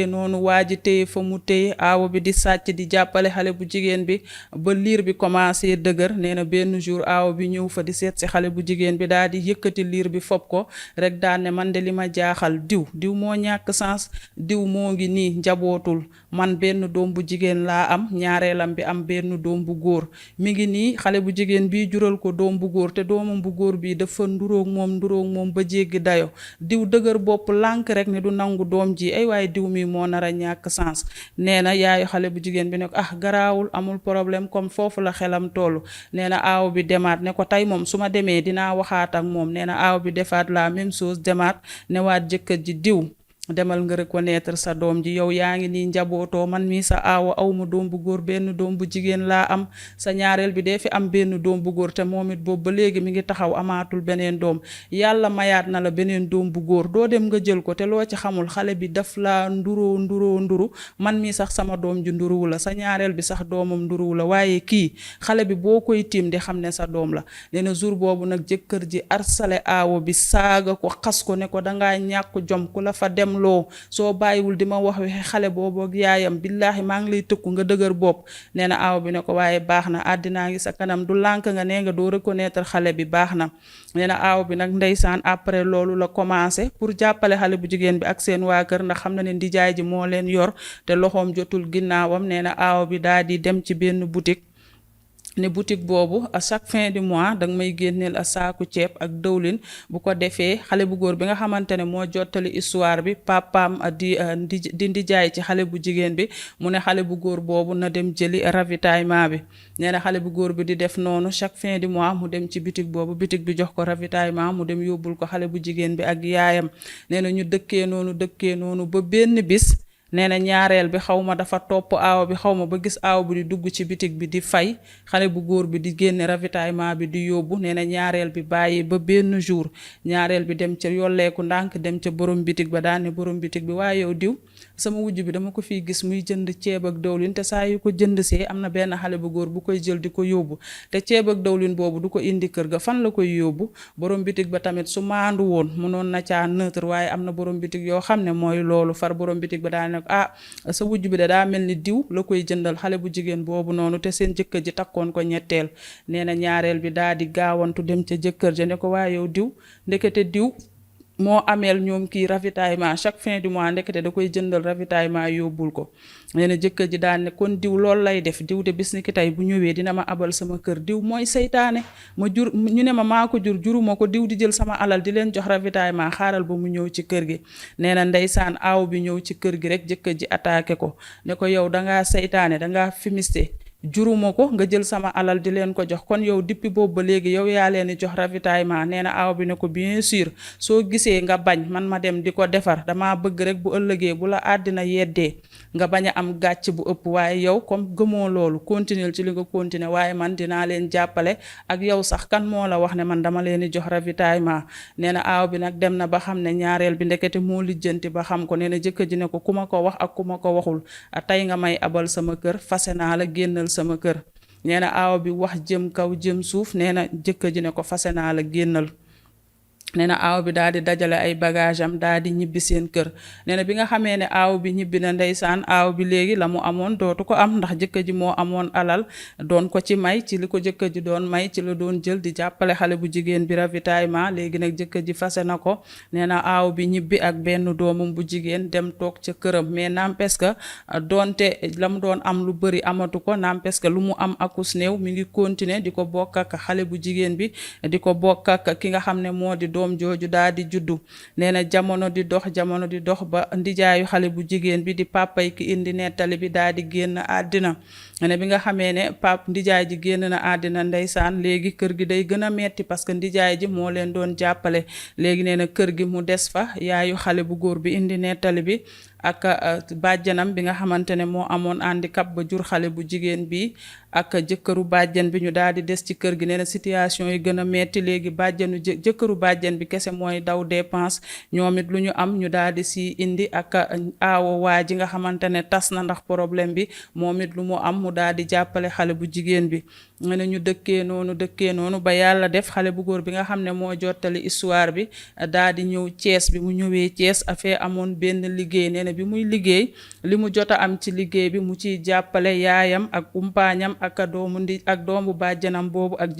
noonu waa ji téye fa mu téye aawo bi di sàcc di jàppale xale bu jigéen bi ba liir bi commencé dëgër nee na benn jour aawo bi ñëw fa di seet si xale bu jigéen bi daal di yëkkati liir bi fob ko rek daan ne man de li ma jaaxal diw moo ñàkk sens diw moo ngi nii njabootul man benn doom bu jigéen laa am ñaareelam bi am benn doom bu góor mi ngi nii xale bu jigéen bi jural ko doom bu góor te doomam bu góor bi dafa nduroog moom ba jéggi dayo diw dëgër bopp lànk rek ne du nangu doom ji ay waaye diw mi moo nar a ñàkk sens nee na yaayu xale bu jigéen bi ne ko garaawul amul problème comme foofu la xelam toll nee na aaw bi demaat ne ko tey moom su ma demee dinaa waxaat ak moom nee na aaw bi defaat la même chose demaat newaat jëkkër ji diw demal nga reconnaître sa doom ji yow yaa ngi nii njabootoo man mii sa aawa awma doom bu góor benn doom bu jigéen laa am sa ñaareel bi dee fi am benn doom bu góor te moom it boobu ba léegi mi ngi taxaw amaatul beneen doom yàlla mayaat na la beneen doom bu góor doo dem nga jël ko te loo ci xamul xale bi daf laa nduru man mii sax sama doom ji nduruwu la sa ñaareel bi sax doomam nduruwu la waaye kii xale bi boo koy tiim di xam ne sa doom la nee na jour boobu nag jëkkër ji arsale aawo bi saaga ko xas ko ne ko dangaa ñàkk jom ku la fa dem loo soo bàyyiwul di ma wax waxe xale boobu ak yaayam billaahi maa ngi lay tëkku nga dëgër bopp nee na aaw bi ne ko waaye baax na àddinaa ngi sa kanam du lànk nga nee nga doo reconnaître xale bi baax na nee na aaw bi nag ndeysaan après loolu la commencé pour jàppale xale bu jigéen bi ak seen waa kër ndax xam na ne ndijaay ji moo leen yor te loxoom jotul ginnaawam nee na aaw bi daal di dem ci benn boutique ne boutique boobu à chaque fin du mois danga may génneel a saaku ceeb ak dëwlin bu ko defee xale bu góor bi nga xamante ne moo jottali histoire bi papaam di ndijaay ci xale bu jigéen bi mu ne xale bu góor boobu na dem jëli ravitaillement bi nee na xale bu góor bi di def noonu chaque fin du mois mu dem ci boutique boobu boutique bi jox ko ravitaillement mu dem yóbbul ko xale bu jigéen bi ak yaayam nee na ñu dëkkee noonu ba benn bis nee na ñaareel bi xaw ma dafa topp aaw bi xaw ma ba gis aaw bi di dugg ci bitig bi di fay xale bu góor bi di génne ravitaillement bi di yóbbu nee na ñaareel bi bàyyi ba benn jour ñaareel bi dem ca yolleeku ndànk dem ca borom bitig ba daane borom bitig bi waaye yow diw sama wujj bi dama ko fiy gis muy jënd ceeb ak dawlin te saa yu ko jënd see am na benn xale bu góor bu koy jël di ko yóbbu te ceeb ak dawlin boobu du ko indi kër ga fan la koy yóbbu borom bitig ba tamit su maandu woon mënoon na caa neutre waaye am na borom bitig yoo xam ne mooy loolu far borom bitig ba daane sa wujj bi daa mel ni diw la koy jëndal xale bu jigéen boobu noonu te seen jëkkër ji takkoon ko ñetteel nee na ñaareel bi daa di gaawantu dem ca jëkkër ja ne ko waaye yow diw ndekete diw moo ameel ñoom kii ravitaillement chaque fin du mois ndekete da koy jëndal ravitaillement yóbbul ko nee na jëkkër ji daan ne kon diw loolu lay def diw de bis ni ki tey bu ñëwee dina ma abal sama kër diw mooy seytaane ma jur ñu ne ma maa ko jur juruma ko diw di jël sama alal di leen jox ravitaillement xaaral ba mu ñëw ci kër gi nee na ndeysaan aaw bi ñëw ci kër gi rek jëkkër ji attaqué ko ne ko yow dangaa seytaane dangaa fimiste juruma ko nga jël sama alal di leen ko jox kon yow depuis boobu ba léegi yow yaa leen di jox ravitaillement nee na aaw bi ne ko bien sûr soo gisee nga bañ man ma dem di ko defar dama bëgg rek bu ëllëgee bu la àddina yeddee nga bañ a am gàcc bu ëpp waaye yow comme gëmoo loolu continuer ci li nga continuer waaye man dinaa leen jàppale ak yow sax kan moo la wax ne man dama leen di jox ravitaillement nee na aaw bi nag dem na ba xam ne ñaareel bi ndekete moo lijjanti ba xam ko nee na jëkkër ji ne ko ku ma ko wax ak ku ma ko waxul tey nga may abal sama kër fase naa la génnal sama kër nee na aaw bi wax jëm kaw jëm suuf nee na jëkkër ji ne ko fase naa la génnal nee na aaw bi daal di dajale ay bagage am daal di ñibbi seen kër nee na bi nga xamee ne aaw bi ñibbi na ndeysaan aaw bi léegi la mu amoon dootu ko am ndax jëkkër ji moo amoon alal doon ko ci may ci li ko jëkkër ji doon may ci la doon jël di jàppale xale bu jigéen bi ravitaillement léegi nag jëkkër ji fase na ko nee na aaw bi ñibbi ak benn doomam bu jigéen dem toog ca këram mais n'empêche que doonte la mu doon am lu bëri amatu ko n'empêche que lu mu am akus néew mi ngi continuer di ko bokk ak xale bu jigéen bi di ko bokk ak ki nga xam ne moo di doom jooju daal di juddu nee na jamono di dox ba ndijaayu xale bu jigéen bi di papay ki indi nettali bi daal di génn àddina ne bi nga xamee ne ndijaay ji génn na àddina ndeysaan léegi kër gi day gën a metti parce que ndijaay ji moo leen doon jàppale léegi nee na kër gi mu des fa yaayu xale bu góor bi indi nettali bi ak bàjjanam bi nga xamante ne moo amoon handicap ba jur xale bu jigéen bi ak jëkkëru bàjjan bi ñu daal di des ci kër gi. Nee na situation yi gën a metti léegi bàjjanu jëkkëru bàjjan bi kese mooy daw dépense, ñoom it lu ñu am ñu daal di si indi ak aawo waa ji nga xamante ne tas na ndax problème bi, moom it lu mu am mu daal di jàppale xale bu jigéen bi. nga ne ñu dëkkee noonu ba yàlla def xale bu góor bi nga xam ne moo jottali histoire bi daal di ñëw Thiès. bi mu ñëwee Thiès affaire amoon benn liggéey. nee na bi muy liggéey li mu jot a am ci liggéey bi mu ciy jàppale yaayam ak umpaañam ak doomu bàjjanam boobu ak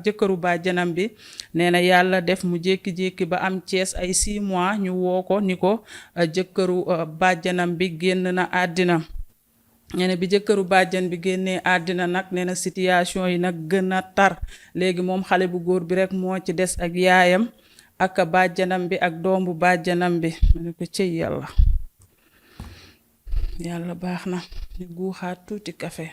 jëkkëru bàjjanam bi. nee na yàlla def mu jékki-jékki ba am Thiès ay 6 mois ñu woo ko ni ko jëkkëru bàjjanam bi génn na àddina. nee na bi jëkkëru bàjjan bi génnee àddina nag nee na situation yi nag gën a tar. léegi moom xale bu góor bi rek moo ci des ak yaayam ak bàjjanam bi ak doomu bàjjanam bi. ma ne ko cëy yàlla baax na. ñu guuxaat tuuti kafe.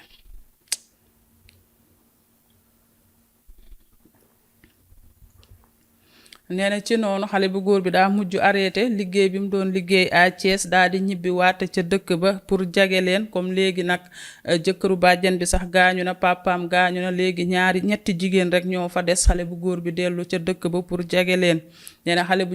nee na ci noonu xale bu góor bi daa mujj arrêté liggéey bi mu doon liggéey à Thiès daal di ñibbi waat ca dëkk ba pour jage leen. comme léegi nag jëkkëru bàjjan bi sax gaañu na, papaam gaañu na, léegi ñetti jigéen rek ñoo fa des. xale bu góor bi dellu ca dëkk ba pour jage leen. nee na xale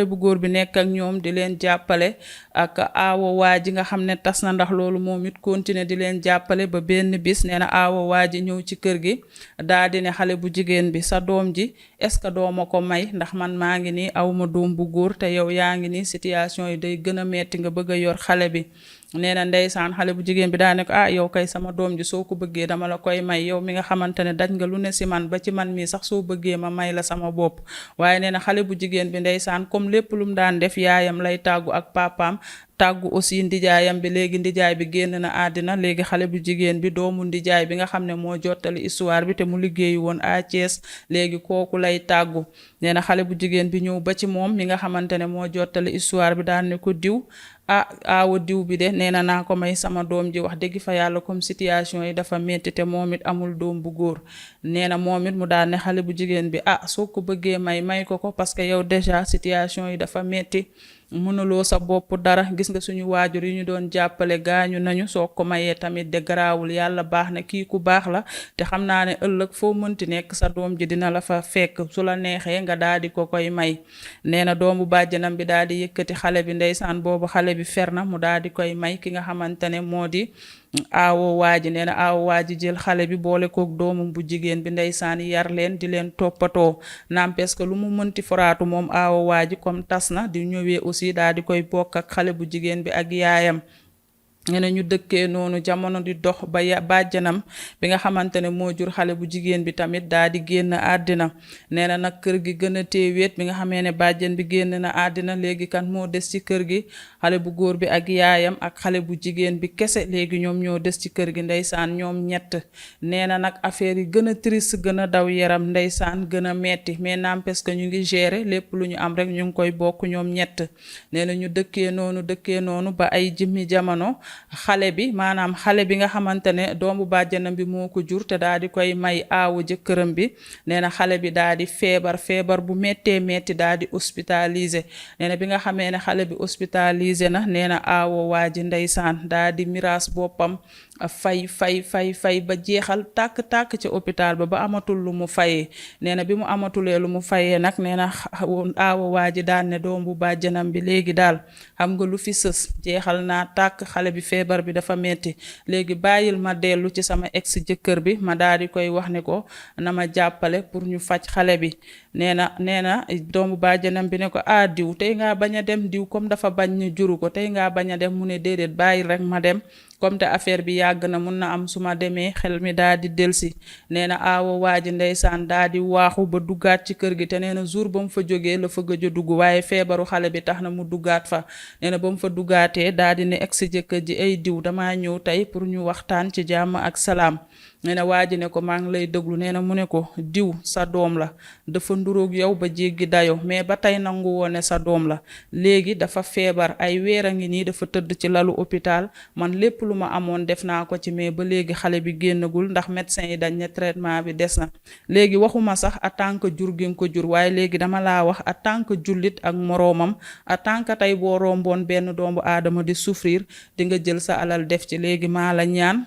bu góor bi nekk ak ñoom di leen jàppale ak aawo waa ji nga xam ne tas na ndax loolu moom it continuer di leen jàppale ba benn bis. nee na aawo waa ji ñëw ci kër gi daal di ne xale bu jigéen bi sa doom ji est-ce que dooma ko may, ndax man maa ngi nii awma doom bu góor te yow yaa ngi nii situation yi day gën a metti nga bëgg a yor xale bi. nee na ndeysaan xale bu jigéen bi daa ne ko yow kay sama doom ji soo ko bëggee dama la koy may, yow mi nga xamante ne daj nga lu ne si man ba ci man mii sax soo bëggee ma may la sama bopp. waaye nee na xale bu jigéen bi ndeysaan comme lépp lu mu daan def yaayam lay tàggu ak papaam, tàggu aussi ndijaayam bi. léegi ndijaay bi génn na àddina. léegi xale bu jigéen bi doomu ndijaay bi nga xam ne moo jottali histoire bi te mu liggéeyu woon à Thiès léegi kooku lay tàggu. nee na xale bu jigéen bi ñëw ba ci moom mi nga xamante ne moo jottali histoire bi daan ne ko diw aawa diw bi de nee na naa ko may sama doom ji, wax dëgg fa yàlla comme situation yi dafa metti te moom it amul doom bu góor. nee na moom it mu daal ne xale bu jigéen bi soo ko bëggee may ko parce que yow déjà situation yi dafa metti, mënuloo sa bopp dara, gis nga suñu waajur yi ñu doon jàppale gaañu nañu, soo ko mayee tamit de garaawul, yàlla baax na, kii ku baax la te xam naa ne ëllëg foo mënti nekk sa doom ji dina la fa fekk, su la neexee nga daal di ko koy may. nee na doomu bàjjanam bi daal di yëkkati xale bi, ndeysaan boobu xale bi fer na, mu daal di koy may ki nga xamante ne moo di aawo waaji. nee na aawo waaji jël xale bi boole kook doomam bu jigéen bi, ndeysaan yar leen di leen toppatoo. n'empêche que lu mu mënti foraatu moom aawo waaji comme tas na di ñëwee aussi daal di koy bokk ak xale bu jigéen bi ak yaayam. nee na ñu dëkkee noonu jamono di dox ba bàjjanam bi nga xamante ne moo jur xale bu jigéen bi tamit daal di génn àddina. nee na nag kër gi gën a téeweet bi nga xamee ne bàjjan bi génn na àddina. léegi kan moo des ci kër gi, xale bu góor bi ak yaayam ak xale bu jigéen bi kese. léegi ñoom ñoo des ci kër gi ndeysaan ñoom ñett. nee na nag affaire yi gën a triste, gën a daw yaram ndeysaan, gën a metti, mais n'empêche que ñu ngi gérer lépp lu ñu am rek ñu ngi koy bokk ñoom ñett. nee na ñu dëkkee noonu ba ay jëmmi jamono xale bi nga xamante ne doomu bàjjanam bi moo ko jur te daal di koy may aawu jëkkëram bi. nee na xale bi daal di feebar bu méttee metti daal di hospitalisé. nee na bi nga xamee ne xale bi hospitalisé na, nee na aawo waa ji ndeysaan daal di miraas boppam, fay ba jeexal tàkk ci hôpital ba amatul lu mu fayee. nee na bi mu amatulee lu mu fayee nag, nee na aawo waa ji daan ne doomu bàjjanam bi léegi daal xam nga lu fi sës, jeexal naa tàkk, xale bi feebar bi dafa metti, léegi bàyyil ma dellu ci sama ex jëkkër bi ma daal di koy wax ne ko na ma jàppale pour ñu faj xale bi. nee na doomu bàjjanam bi ne ko diw tey ngaa bañ a dem, diw comme dafa bañ ñu juru ko, tey ngaa bañ a dem. mu ne déedéet bàyyil rek ma dem, comme te affaire bi yàgg na, mun na am su ma demee xel mi daal di delsi. nee na aawo waa ji ndeysaan daal di waaxu ba duggaat ci kër gi, te nee na jour ba mu fa jógee la fa gëj a dugg, waaye feebaru xale bi tax na mu duggaat fa. nee na ba mu fa duggaatee daal di ne ex jëkkër ji ay diw dama ñëw tey pour ñu waxtaan ci jàmm ak salaam. nee na waa ji ne ko maa ngi lay déglu. nee na mu ne ko diw sa doom la, dafa nduroog yow ba jéggi dayo mais ba tey nangu woon ne sa doom la. léegi dafa feebar ay weer a ngi nii dafa tëdd ci lalu hôpital, man lépp lu ma amoon def naa ko ci mais ba léegi xale bi génnagul ndax médecin yi dañ ne traitement bi des na. léegi waxuma sax en tant que jur gi nga ko jur, waaye léegi dama laa wax en tant que jullit ak moroomam, en tant que tey boo romboon benn doomu aadama di souffrir di nga jël sa alal def ci. léegi maa la ñaan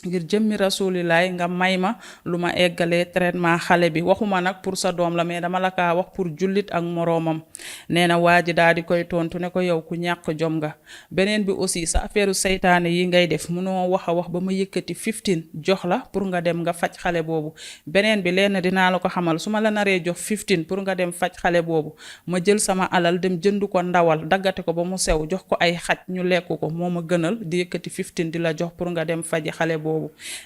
ngir jëmmi rasulilaay nga may ma lu ma eggalee traitement xale bi. waxuma nag pour sa doom la mais dama la kaa wax pour jullit ak moroomam. nee na waa ji daal di koy tontu ne ko yow ku ñàkk jom nga. beneen bi aussi sa affaire seytaane yi ngay def munoo wax a wax ba ma yëkkati 15 jox la pour nga dem nga faj xale boobu. beneen bi lenn dinaa la ko xamal, su ma la naree jox 15 pour nga dem faj xale boobu, ma jël sama alal dem jënd ko ndawal daggate ko ba mu sew jox ko ay xaj ñu lekk ko, moo ma gënal di yëkkati 15 di la jox pour nga dem faji xale boobu.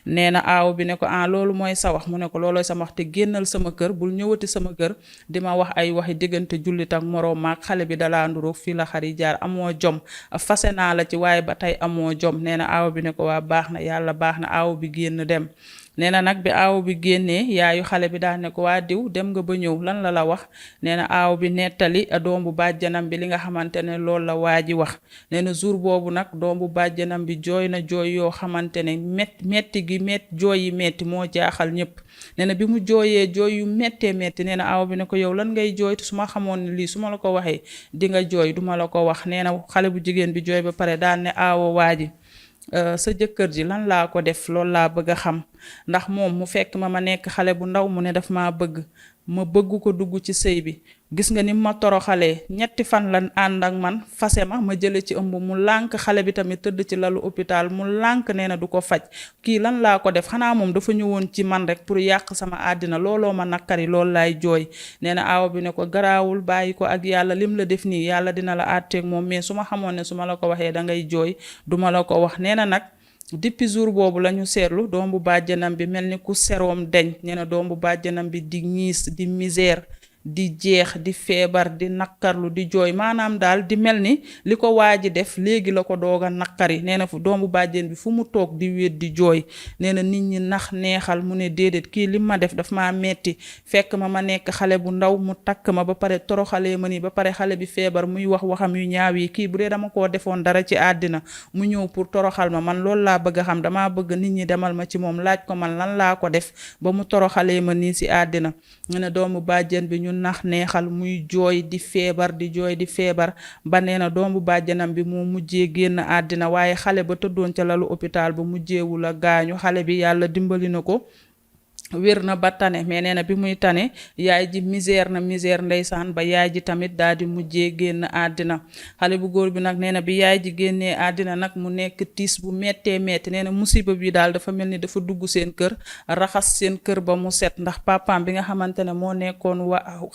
nee na aaw bi ne ko loolu mooy sa wax. mu ne ko loolooy sama wax te génnal sama kër, bul ñëwati sama kër di ma wax ay waxi diggante jullit ak moroom maak xale bi dalaa nduroog fii la xari jaar, amoo jom, fase naa la ci waaye ba tey amoo jom. nee na aaw bi ne ko waa baax na, yàlla baax na. aaw bi génn dem. nee na nag bi aaw bi génnee yaayu xale bi daal ne ko waa diw dem nga ba ñëw lan la la wax. nee na aaw bi nettali doom bu bàjjanam bi li nga xamante ne loolu la waa ji wax. nee na jour boobu nag doom bu bàjjanam bi jooy na jooy yoo xamante ne metti gi jooy yi metti moo jaaxal ñëpp. nee na bi mu jooyee jooy yu méttee métti, nee na aaw bi ne ko yow lan ngay jooy te su ma xamoon ne lii su ma la ko waxee di nga jooy duma la ko wax. nee na xale bu jigéen bi jooy ba pare daal ne aawo waa ji sa jëkkër ji lan laa ko def, loolu laa bëgg a xam. ndax moom mu fekk ma nekk xale bu ndaw mu ne daf maa bëgg, ma bëgg ko dugg ci sëy bi. gis nga ni ma toroxalee, ñetti fan lan ànd ak man fase ma jële ci ëmb mu lànk, xale bi tamit tëdd ci lalu hôpital mu lànk. nee na du ko faj. kii lan laa ko def, xanaa moom dafa ñëwoon ci man rek pour yàq sama àddina, looloo ma nakkari, loolu laay jooy. nee na aawa bi ne ko garaawul, bàyyi ko ak yàlla, lim la def nii yàlla dina la àtteeg moom, mais su ma xamoon ne su ma la ko waxee da ngay jooy duma la ko wax. nee na nag depuis jour boobu la ñu seetlu doom bu bàjjanam bi mel ni ku seroom deñ. nee na doom bu bàjjanam bi di ñiis, di misère, di jeex, di feebar, di nakkarlu, di jooy, maanaam daal di mel ni li ko waa ji def léegi la ko doog a nakkari. nee na fu doomu bàjjen bi fu mu toog di wéet di jooy. nee na nit ñi nax neexal mu ne déedéet, kii li ma def daf maa metti, fekk ma nekk xale bu ndaw mu takk ma ba pare toroxalee ma nii, ba pare xale bi feebar muy wax waxam yu ñaaw yi. kii bu dee dama koo defoon dara ci àddina mu ñëw pour toroxal ma, man loolu laa bëgg a xam. damaa bëgg nit ñi demal ma ci moom laaj ko man lan laa ko def ba mu toroxalee ma nii si àddina. nee na doomu bàjjen bi ñu nax neexal muy jooy di feebar, di jooy di feebar ba nee na doomu bàjjanam bi moo mujjee génn àddina, waaye xale ba tëddoon ca lalu hôpital ba mujjeewul a gaañu. xale bi yàlla dimbali na ko, wér na ba tane, mais nee na bi muy tane yaay ji misère ndeysaan ba yaay ji tamit daal di mujjee génn àddina. xale bu góor bi nag nee na bi yaay ji génnee àddina nag mu nekk tiis bu méttee métti. nee na musiba bi daal dafa mel ni dafa dugg seen kër, raxas seen kër ba mu set, ndax papaam bi nga xamante ne moo nekkoon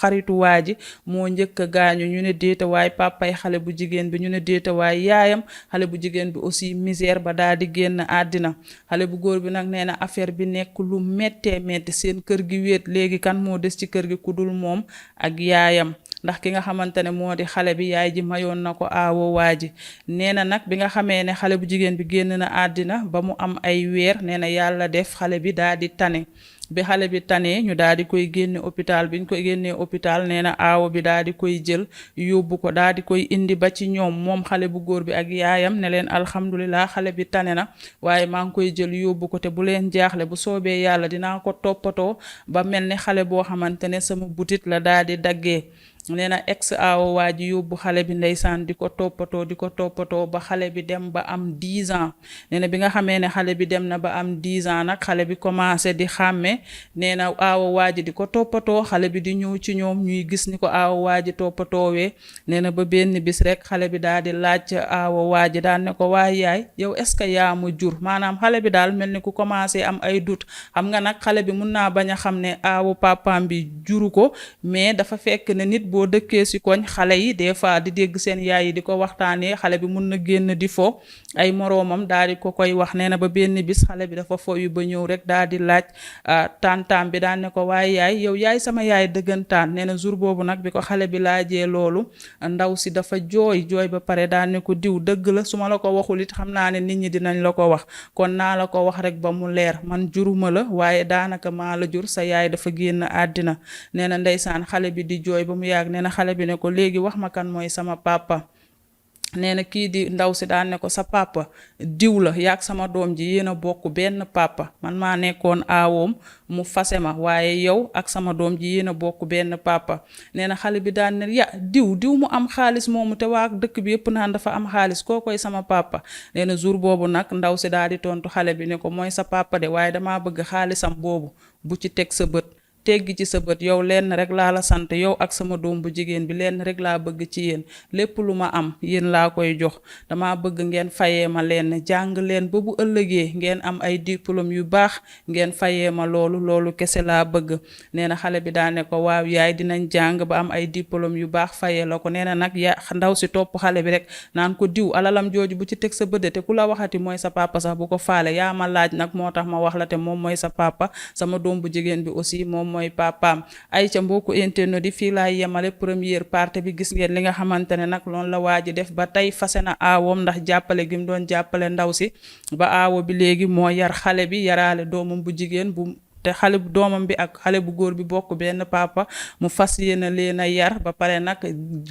xaritu waa ji moo njëkk a gaañu. ñu ne déeta waay papay xale bu jigéen bi, ñu ne déeta waay yaayam xale bu jigéen bi aussi misère ba daal di génn àddina. xale bu góor bi nag nee na affaire bi nekk lu méttee metti, seen kër gi wéet. léegi kan moo des ci kër gi ku dul moom ak yaayam, ndax ki nga xamante ne moo di xale bi yaay ji mayoon na ko aawo waa ji. nee na nag bi nga xamee ne xale bu jigéen bi génn na àddina ba mu am ay weer, nee na yàlla def xale bi daal di tane. bi xale bi tanee ñu daal di koy génne hôpital, bi ñu koy génnee hôpital nee na aawo bi daal di koy jël yóbbu ko, daal di koy indi ba ci ñoom moom xale bu góor bi ak yaayam ne leen alhamdulilah xale bi tane na, waaye maa ngi koy jël yóbbu ko te bu leen jaaxle, bu soobee yàlla dinaa ko toppatoo ba mel ni xale boo xamante ne sama butit la daal di daggee. nee na ex aawo waa ji yóbbu xale bi ndeysaan di ko toppatoo ba xale bi dem ba am 10 ans. nee na bi nga xamee ne xale bi dem na ba am 10 ans nag xale bi commencé di xàmme. nee na aawo waa ji di ko toppatoo, xale bi di ñëw ci ñoom ñuy gis ni ko aawo waa ji toppatoowee. nee na ba benn bis rek xale bi daal di laaj aawo waa ji daal ne ko waay yaay yow est-ce que yaa ma jur, maanaam xale bi daal mel ni ku commencé am ay doute. xam nga nag xale bi mun naa bañ a xam ne aawo papaam bi juru ko, mais dafa fekk ne nit boo dëkkee si koñ xale yi des fois di dégg seen yaay yi di ko waxtaanee xale bi mun na génn di fo ay moroomam daal di ko koy wax nee na ba benn bis xale bi dafa fo yu ba ñëw rek daal di laaj tantaam bi daan ne ko waaye yaay yow yaay sama yaay dëggantaan nee na jour boobu nag bi ko xale bi laajee loolu ndaw si dafa jooy ba pare daan ne ko diw dëgg la su ma la ko waxul it xam naa ne nit ñi dinañ la ko wax kon naa la ko wax rek ba mu leer man juruma la waaye daanaka maa la jur sa yaay dafa génn àddina nee na ndeysaan xale bi di jooy ba mu yàgg nee na xale bi ne ko léegi wax ma kan mooy sama papa nee na kii di ndaw si daan ne ko sa papa diw la yaag sama doom ji yéen a bokk benn papa man maa nekkoon aawoom mu fase ma waaye yow ak sama doom ji yéen a bokk benn papa nee na xale bi daan ne ya diw mu am xaalis moomu te waa dëkk bi yëpp naan dafa am xaalis koo koy sama papa nee na jour boobu nag ndaw si daal di tontu xale bi ne ko mooy sa papa de waaye damaa bëgg xaalisam boobu bu ci teg sa bët teggi ci sa bët yow lenn rek laa la sant yow ak sama doom bu jigéen bi lenn rek laa bëgg ci yéen lépp lu ma am yéen laa koy jox dama bëgg ngeen fayee ma lenn jàng leen ba bu ëllëgee ngeen am ay diplôme yu baax ngeen fayee ma loolu kese laa bëgg nee na xale bi daa ne ko waaw yaay dinañ jàng ba am ay diplôme yu baax fayee la ko nee na nag ndaw si topp xale bi rek naan ko diw alalam jooju bu ci teg sa bët te ku la waxati mooy sa papa sax bu ko faale yaa ma laaj nag moo tax ma wax la te moom mooy sa papa sama doom bu jigéen bi aussi mooy papaam ay ca mbokku internet di fii laay yemale première partie bi gis ngeen li nga xamante ne nag loolu la waa ji def ba tey fase na aawoom ndax jàppale gi mu doon jàppale ndaw si ba aawo bi léegi moo yar xale bi yaraale doomam bu jigéen bu te xale bu doomam bi ak xale bu góor bi bokk benn papa mu fas yéene leen a yar ba pare nag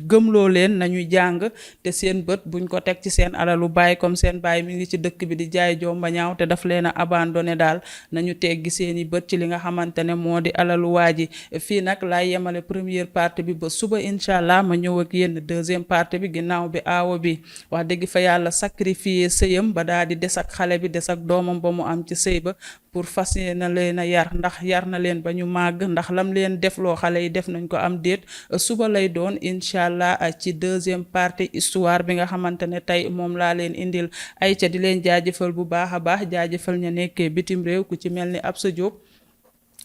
gëmloo leen nañuy jàng te seen bët buñ ko teg ci seen alalu baay comme seen baay mi ngi ci dëkk bi di jaay jomba ñaaw te daf leen a abandonné daal nañu teggi seeni bët ci li nga xamante ne moo di alalu waa ji fii nag laay yemale première partie bi ba suba incha allah ma ñëw ak yéen deuxième partie bi ginnaaw bi aawo bi wax dëgg fa yàlla sacrifier sëyam ba daal di des ak xale bi des ak doomam ba mu am ci sëy ba pour fas yéene leen a yar ndax yar na leen ba ñu màgg ndax lam leen defloo xale yi def nañ ko am déet suba lay doon incha allah ci deuxième partie histoire bi nga xamante ne tey moom laa leen indil ay ca di leen jaajëfal bu baax a baax jaajëfal ña nekkee bitim réew ku ci mel ni Absa Diop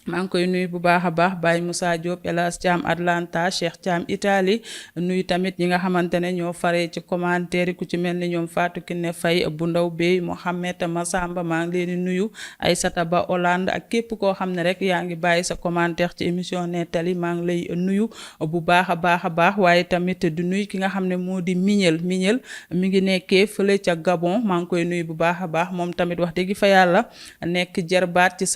maa ngi koy nuyu bu baax a baax Baye Moussa Diop Elas Thiam Atlanta Cheikh Thiam Italie nuyu tamit ñi nga xamante ne ñoo faree ci commentaire yi ku ci mel ni ñoom Fatou Kiné Faye bu ndaw Bey Mohamed Massamba maa ngi leen di nuyu Aïssata Ba Hollande ak képp koo xam ne rek yaa ngi bàyyi sa commentaire ci émission Nettali maa ngi lay nuyu bu baax a baax waaye tamit di nuyu ki nga xam ne moo di Mignel mi ngi nekkee fële ca Gabon maa ngi koy nuyu bu baax a baax moom tamit wax dëgg fa yàlla nekk jarbaat ci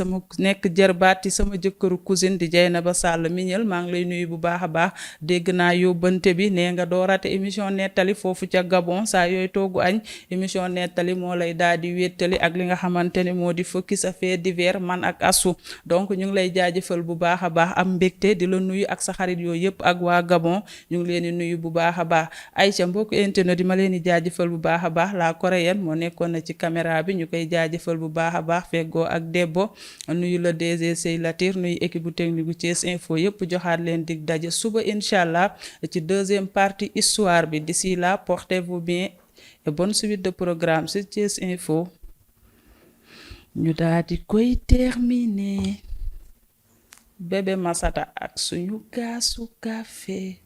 sama jëkkëru cousine di Dieynaba Sall Mignel maa ngi lay nuyu bu baax a baax dégg naa yóbbante bi nee nga doo rate émission Nettali foofu ca Gabon saa yooyu toggu añ émission Nettali moo lay daal di wéttali ak li nga xamante ne moo di focus fait divers man ak asu donc ñu ngi lay jaajëfal bu baax a baax am mbégte di la nuyu ak sa xarit yooyu yëpp ak waa Gabon ñu ngi leen di nuyu bu baax a baax Aïcha mbokk internet di ma leen di jaajëfal bu baax a baax la coréenne moo nekkoon na ci caméra bi ñu koy jaajëfal bu baax a baax feggoo ak Debbo nuyu la DG Latir nuy équipe bu technique bu Thiès Info yëpp joxaat leen dig daje suba incha allah ci deuxième partie histoire bi d'ici là portez-vous bien et bonne suite de programme sur Thiès Info ñu daal di koy terminer bébé Masata ak suñu kaasu café